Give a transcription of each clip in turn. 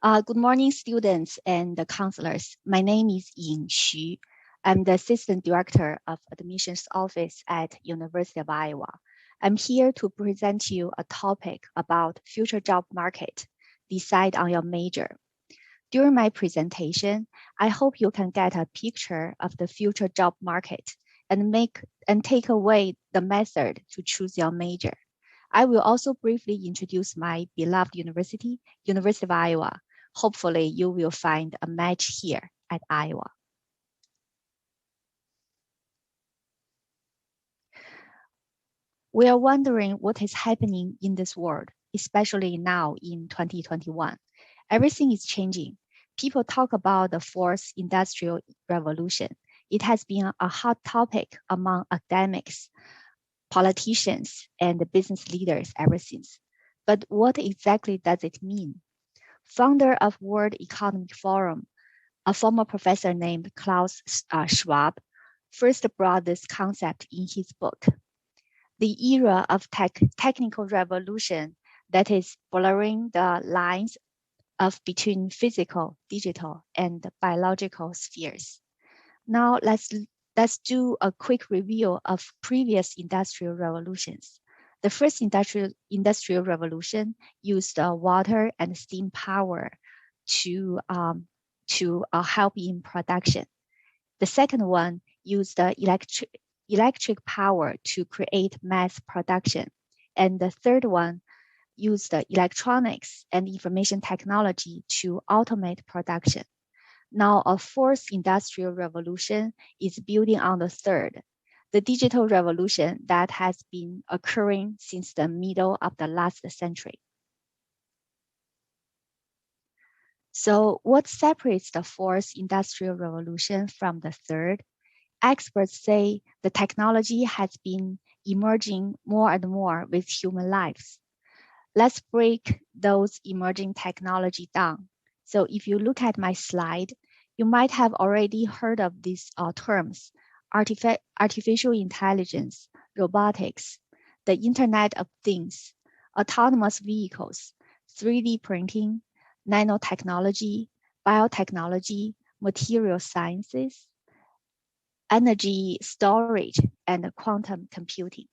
Good morning, students and counselors. My name is Ying Xu. I'm the Assistant Director of Admissions Office at University of Iowa. I'm here to present you a topic about future job market. Decide on your major. During my presentation, I hope you can get a picture of the future job market and take away the method to choose your major. I will also briefly introduce my beloved university, University of Iowa. Hopefully, you will find a match here at Iowa. We are wondering what is happening in this world, especially now in 2021. Everything is changing. People talk about the fourth industrial revolution. It has been a hot topic among academics, politicians, and business leaders ever since. But what exactly does it mean? Founder of World Economic Forum, a former professor named Klaus Schwab, first brought this concept in his book. The era of technical revolution that is blurring the lines between physical, digital, and biological spheres. Now let's do a quick review of previous industrial revolutions. The first industrial revolution used water and steam power to help in production. The second one used electric power to create mass production. And the third one used electronics and information technology to automate production. Now, a fourth industrial revolution is building on the third, the digital revolution that has been occurring since the middle of the last century. So what separates the fourth industrial revolution from the third? Experts say the technology has been emerging more and more with human lives. Let's break those emerging technology down. So if you look at my slide, you might have already heard of these terms: artificial intelligence, robotics, the Internet of Things, autonomous vehicles, 3D printing, nanotechnology, biotechnology, material sciences, energy storage, and quantum computing.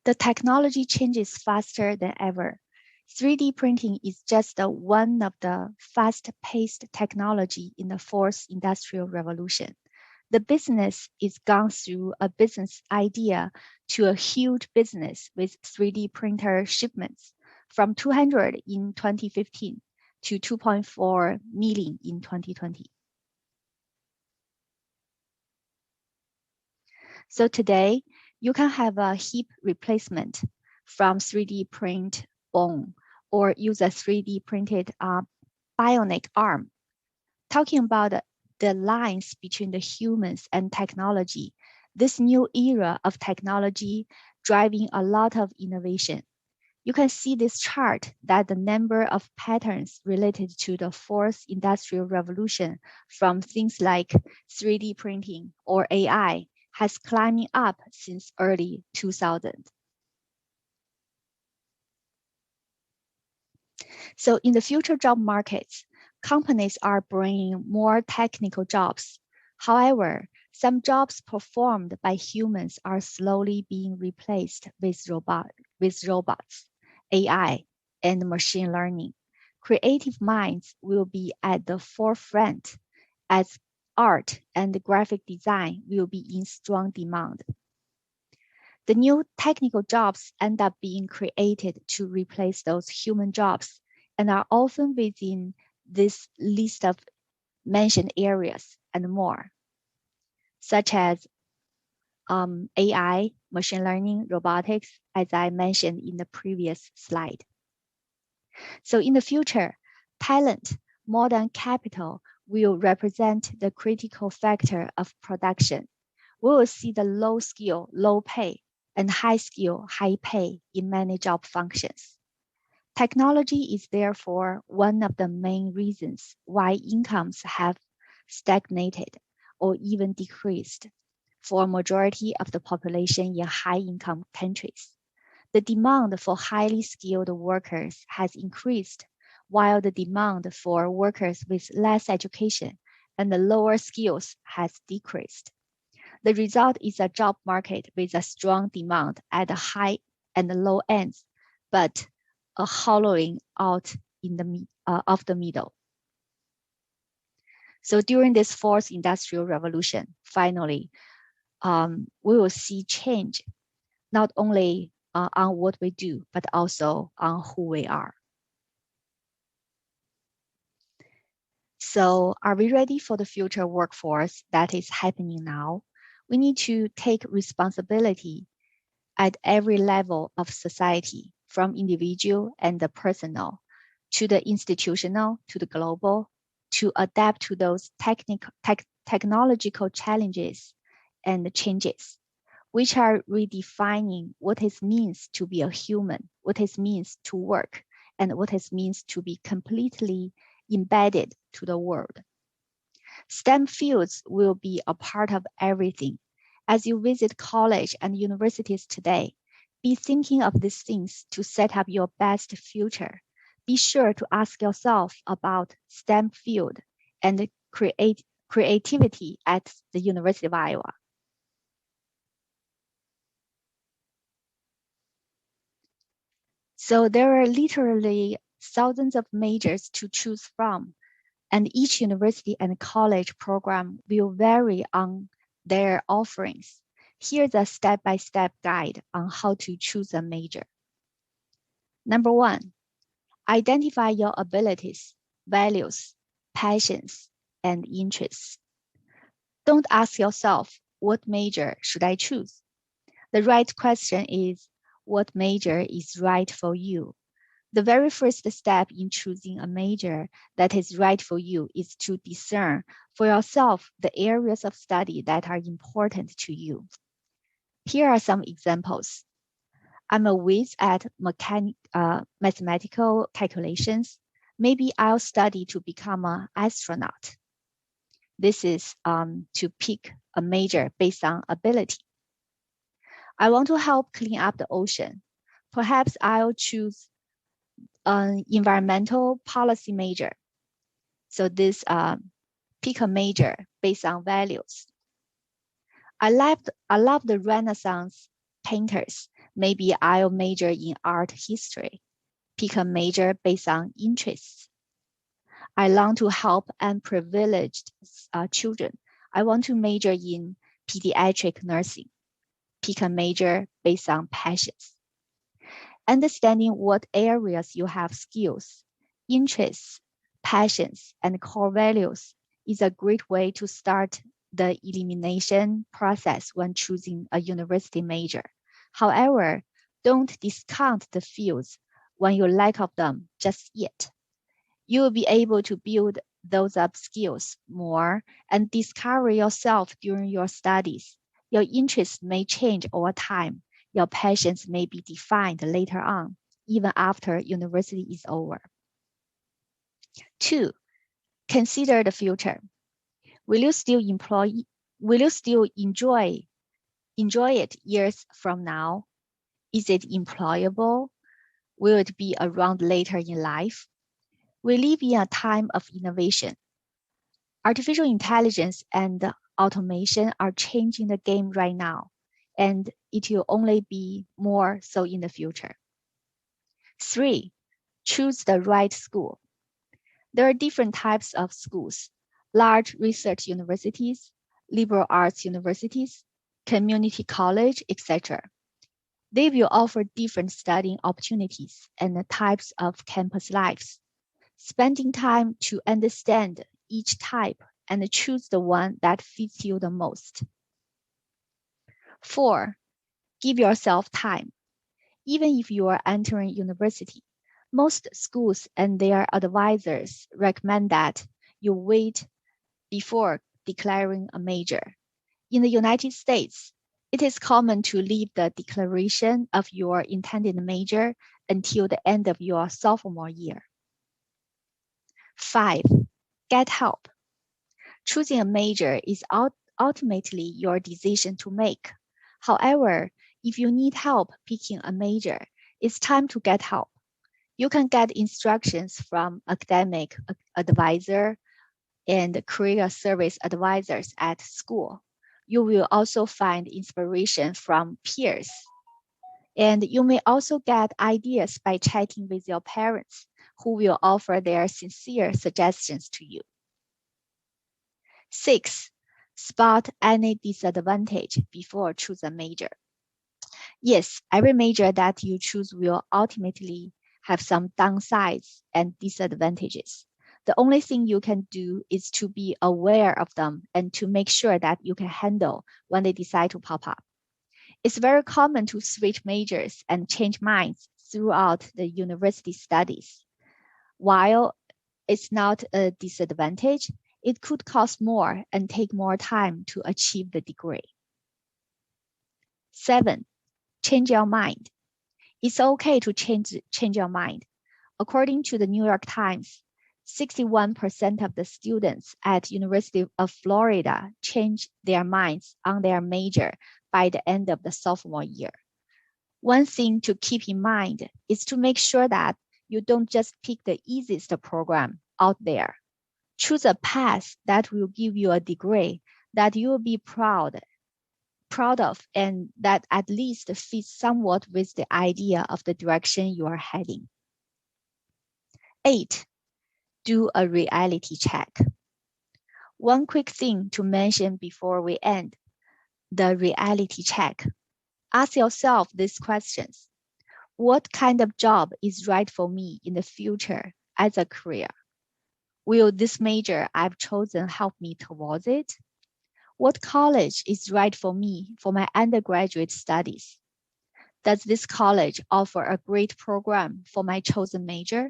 The technology changes faster than ever. 3D printing is just one of the fast-paced technology in the fourth industrial revolution. The business is gone through a business idea to a huge business with 3D printer shipments from 200 in 2015 to 2.4 million in 2020. So today, you can have a hip replacement from 3D print bone or use a 3D printed bionic arm. Talking about the lines between the humans and technology, this new era of technology driving a lot of innovation. You can see this chart that the number of patterns related to the fourth industrial revolution from things like 3D printing or AI has climbing up since early 2000. So in the future job markets, companies are bringing more technical jobs. However, some jobs performed by humans are slowly being replaced with robots, AI, and machine learning. Creative minds will be at the forefront as art and graphic design will be in strong demand. The new technical jobs end up being created to replace those human jobs and are often within this list of mentioned areas and more, such as AI, machine learning, robotics, as I mentioned in the previous slide. So in the future, talent more than capital will represent the critical factor of production. We will see the low skill, low pay, and high skill, high pay in many job functions. Technology is therefore one of the main reasons why incomes have stagnated or even decreased for a majority of the population in high-income countries. The demand for highly skilled workers has increased, while the demand for workers with less education and lower skills has decreased. The result is a job market with a strong demand at the high and the low ends, but a hollowing out of the middle. So during this fourth industrial revolution, finally, we will see change, not only on what we do, but also on who we are. So are we ready for the future workforce that is happening now? We need to take responsibility at every level of society, from individual and the personal, to the institutional, to the global, to adapt to those technological challenges and changes, which are redefining what it means to be a human, what it means to work, and what it means to be completely embedded to the world. STEM fields will be a part of everything. As you visit college and universities today, be thinking of these things to set up your best future. Be sure to ask yourself about STEM field and creativity at the University of Iowa. So there are literally thousands of majors to choose from, and each university and college program will vary on their offerings. Here's a step-by-step guide on how to choose a major. Number one, identify your abilities, values, passions, and interests. Don't ask yourself, what major should I choose? The right question is, what major is right for you? The very first step in choosing a major that is right for you is to discern for yourself the areas of study that are important to you. Here are some examples. I'm a whiz at mathematical calculations. Maybe I'll study to become an astronaut. This is to pick a major based on ability. I want to help clean up the ocean. Perhaps I'll choose an environmental policy major. So this pick a major based on values. I love the Renaissance painters. Maybe I'll major in art history. Pick a major based on interests. I long to help unprivileged children. I want to major in pediatric nursing. Pick a major based on passions. Understanding what areas you have skills, interests, passions, and core values is a great way to start the elimination process when choosing a university major. However, don't discount the fields when you lack of them just yet. You will be able to build those up skills more and discover yourself during your studies. Your interests may change over time. Your passions may be defined later on, even after university is over. 2, consider the future. Will you still enjoy it years from now? Is it employable? Will it be around later in life? We live in a time of innovation. Artificial intelligence and automation are changing the game right now, and it will only be more so in the future. 3, choose the right school. There are different types of schools: large research universities, liberal arts universities, community college, etc. They will offer different studying opportunities and the types of campus lives. Spending time to understand each type and choose the one that fits you the most. 4, give yourself time. Even if you are entering university, most schools and their advisors recommend that you wait before declaring a major. In the United States, it is common to leave the declaration of your intended major until the end of your sophomore year. 5, get help. Choosing a major is ultimately your decision to make. However, If you need help picking a major, it's time to get help. You can get instructions from academic advisor and career service advisors at school. You will also find inspiration from peers. And you may also get ideas by chatting with your parents, who will offer their sincere suggestions to you. 6. Spot any disadvantage before choose a major. Yes, every major that you choose will ultimately have some downsides and disadvantages. The only thing you can do is to be aware of them and to make sure that you can handle when they decide to pop up. It's very common to switch majors and change minds throughout the university studies. While it's not a disadvantage, it could cost more and take more time to achieve the degree. 7. Change your mind. It's okay to change your mind. According to the New York Times, 61% of the students at University of Florida changed their minds on their major by the end of the sophomore year. One thing to keep in mind is to make sure that you don't just pick the easiest program out there. Choose a path that will give you a degree that you will be proud of and that at least fits somewhat with the idea of the direction you are heading. 8. Do a reality check. One quick thing to mention before we end, the reality check. Ask yourself these questions. What kind of job is right for me in the future as a career? Will this major I've chosen help me towards it? What college is right for me for my undergraduate studies? Does this college offer a great program for my chosen major?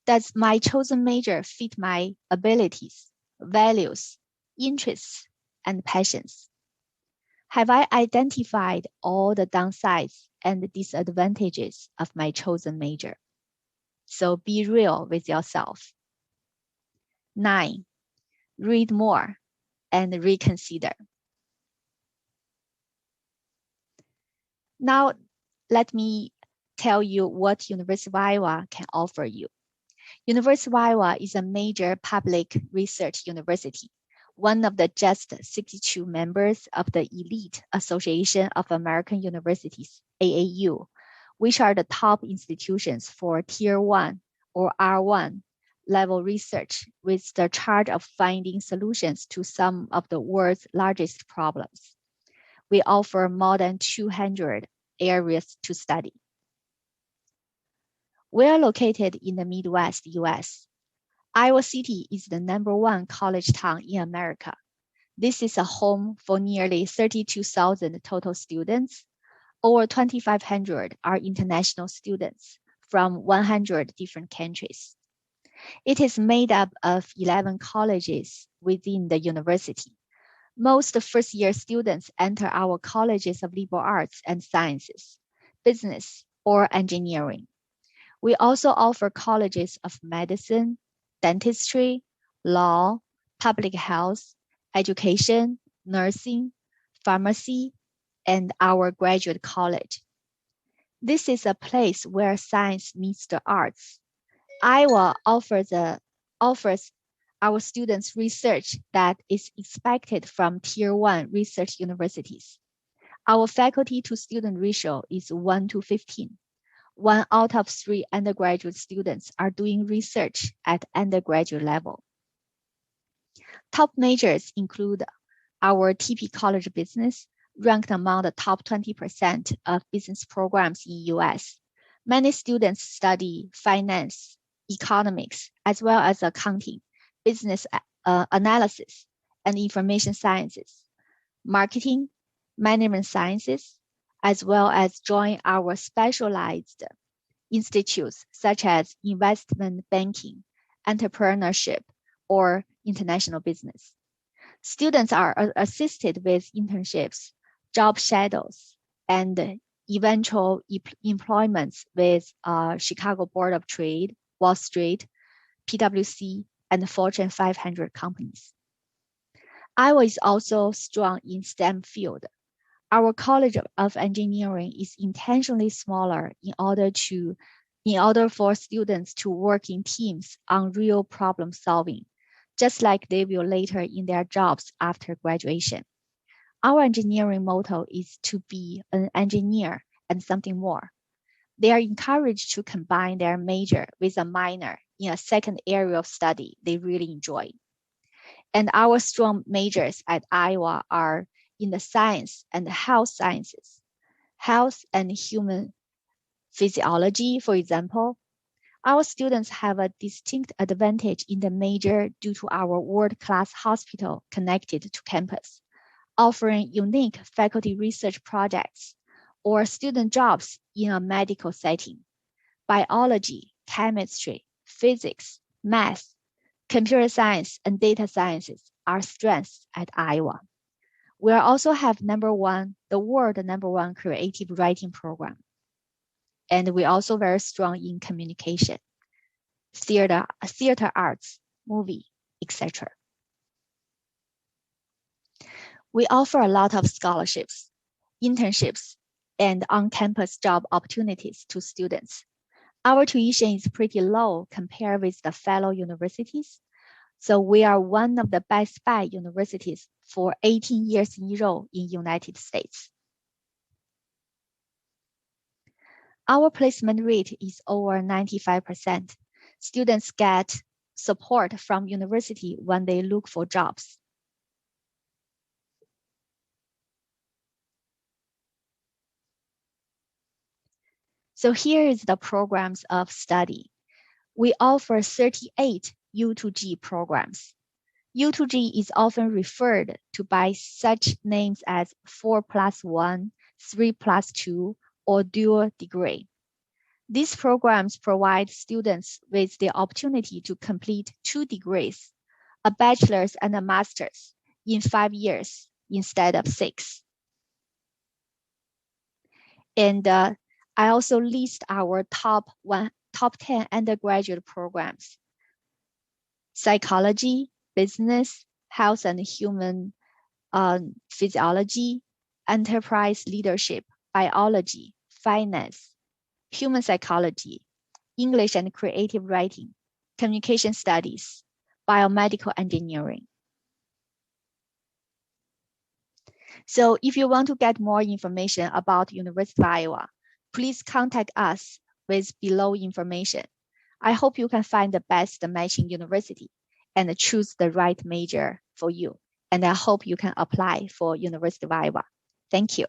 Does my chosen major fit my abilities, values, interests, and passions? Have I identified all the downsides and disadvantages of my chosen major? So be real with yourself. 9. Read more and reconsider. Now, let me tell you what University of Iowa can offer you. University of Iowa is a major public research university, one of the just 62 members of the Elite Association of American Universities, AAU, which are the top institutions for Tier 1 or R1 level research with the charge of finding solutions to some of the world's largest problems. We offer more than 200 areas to study. We are located in the Midwest US. Iowa City is the #1 college town in America. This is a home for nearly 32,000 total students. Over 2,500 are international students from 100 different countries. It is made up of 11 colleges within the university. Most first-year students enter our colleges of liberal arts and sciences, business, or engineering. We also offer colleges of medicine, dentistry, law, public health, education, nursing, pharmacy, and our graduate college. This is a place where science meets the arts. Iowa offers our students research that is expected from Tier 1 research universities. Our faculty to student ratio is 1:15. 1 out of 3 undergraduate students are doing research at undergraduate level. Top majors include our TP College Business, ranked among the top 20% of business programs in US. Many students study finance, economics, as well as accounting, business analysis, and information sciences, marketing, management sciences, as well as join our specialized institutes such as investment banking, entrepreneurship, or international business. Students are assisted with internships, job shadows, and eventual employments with Chicago Board of Trade, Wall Street, PwC, and Fortune 500 companies. Iowa is also strong in STEM field. Our College of Engineering is intentionally smaller in order for students to work in teams on real problem solving, just like they will later in their jobs after graduation. Our engineering motto is to be an engineer and something more. They are encouraged to combine their major with a minor in a second area of study they really enjoy. And our strong majors at Iowa are in the science and health sciences, health and human physiology, for example. Our students have a distinct advantage in the major due to our world-class hospital connected to campus, offering unique faculty research projects or student jobs in a medical setting. Biology, chemistry, physics, math, computer science, and data sciences are strengths at Iowa. We also have the world number one creative writing program. And we're also very strong in communication, theater arts, movie, etc. We offer a lot of scholarships, internships, and on-campus job opportunities to students. Our tuition is pretty low compared with the fellow universities, so we are one of the best buy universities for 18 years in a row in the United States. Our placement rate is over 95%. Students get support from university when they look for jobs. So here is the programs of study. We offer 38 U2G programs. U2G is often referred to by such names as 4+1, 3+2, or dual degree. These programs provide students with the opportunity to complete 2 degrees, a bachelor's and a master's, in 5 years instead of 6. And I also list our top 10 undergraduate programs: psychology, business, health and human physiology, enterprise leadership, biology, finance, human psychology, English and creative writing, communication studies, biomedical engineering. So if you want to get more information about University of Iowa, please contact us with below information. I hope you can find the best matching university and choose the right major for you. And I hope you can apply for University of Iowa. Thank you.